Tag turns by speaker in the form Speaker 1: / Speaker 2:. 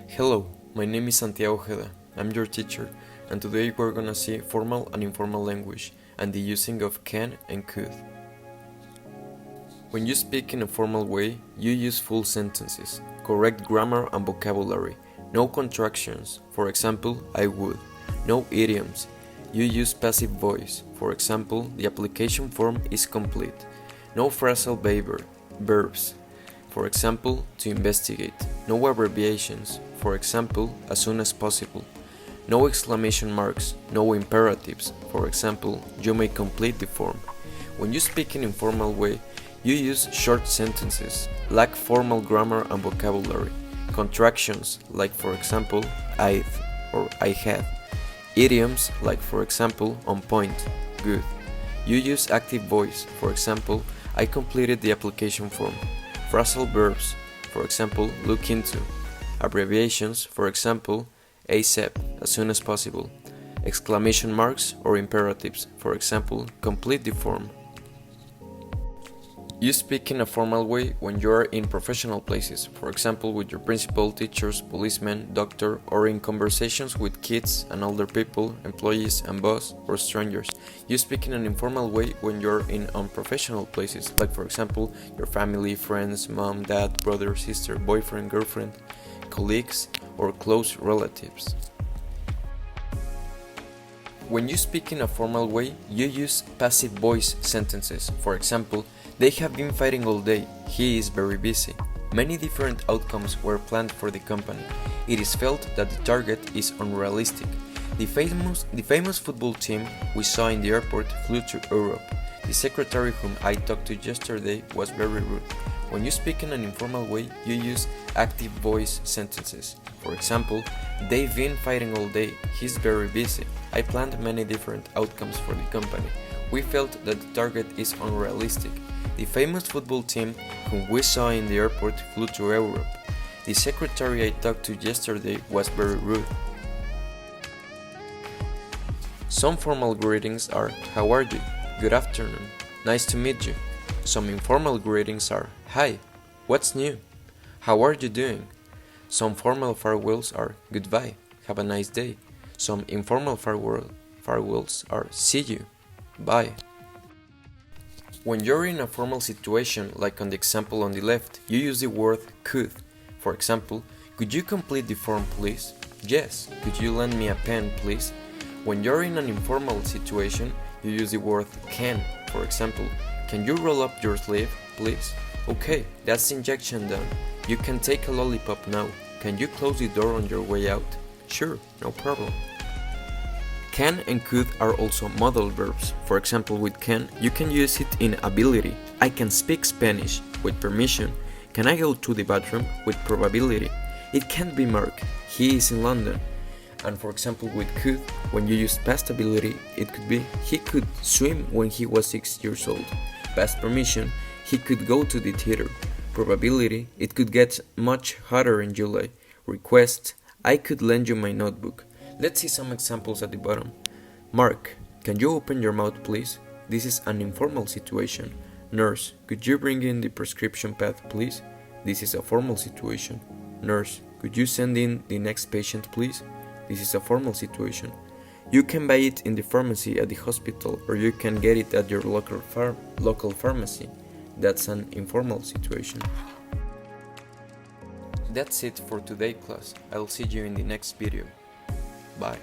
Speaker 1: Hello, my name is Santiago Ojeda. I'm your teacher, and today we're gonna see formal and informal language and the using of can and could. When you speak in a formal way, you use full sentences, correct grammar and vocabulary, no contractions, for example, I would, no idioms. You use passive voice, for example, the application form is complete, no phrasal verbs, for example, to investigate, no abbreviations, for example, as soon as possible, no exclamation marks, no imperatives, for example, you may complete the form. When you speak in informal way, you use short sentences, lack formal grammar and vocabulary, contractions like for example, I'd or I had, idioms like for example, on point, good. You use active voice, for example, I completed the application form. Phrasal verbs, for example, look into. Abbreviations, for example, ASAP, as soon as possible. Exclamation marks or imperatives, for example, complete the form. You speak in a formal way when you are in professional places, for example with your principal, teachers, policemen, doctor, or in conversations with kids and older people, employees and boss, or strangers. You speak in an informal way when you're in unprofessional places, like for example your family, friends, mom, dad, brother, sister, boyfriend, girlfriend, colleagues, or close relatives. When you speak in a formal way, you use passive voice sentences, for example, they have been fighting all day, he is very busy. Many different outcomes were planned for the company. It is felt that the target is unrealistic. The famous football team we saw in the airport flew to Europe. The secretary whom I talked to yesterday was very rude. When you speak in an informal way, you use active voice sentences. For example, they've been fighting all day, he's very busy. I planned many different outcomes for the company. We felt that the target is unrealistic. The famous football team whom we saw in the airport flew to Europe. The secretary I talked to yesterday was very rude. Some formal greetings are how are you, good afternoon, nice to meet you. Some informal greetings are hi, what's new, how are you doing. Some formal farewells are goodbye, have a nice day. Some informal farewells are see you, bye. When you're in a formal situation, like on the example on the left, you use the word could. For example, could you complete the form please? Yes. Could you lend me a pen please? When you're in an informal situation, you use the word can. For example, can you roll up your sleeve please? Okay, that's the injection done. You can take a lollipop now. Can you close the door on your way out? Sure, no problem. Can and could are also modal verbs. For example, with can, you can use it in ability. I can speak Spanish. With permission. Can I go to the bathroom? With probability. It can't be Mark. He is in London. And for example, with could, when you use past ability, it could be he could swim when he was 6 years old. Past permission, he could go to the theater. Probability, it could get much hotter in July. Request, I could lend you my notebook. Let's see some examples at the bottom. Mark, can you open your mouth please? This is an informal situation. Nurse, could you bring in the prescription pad please? This is a formal situation. Nurse, could you send in the next patient please? This is a formal situation. You can buy it in the pharmacy at the hospital, or you can get it at your local pharmacy. That's an informal situation. That's it for today class. I'll see you in the next video. Bye.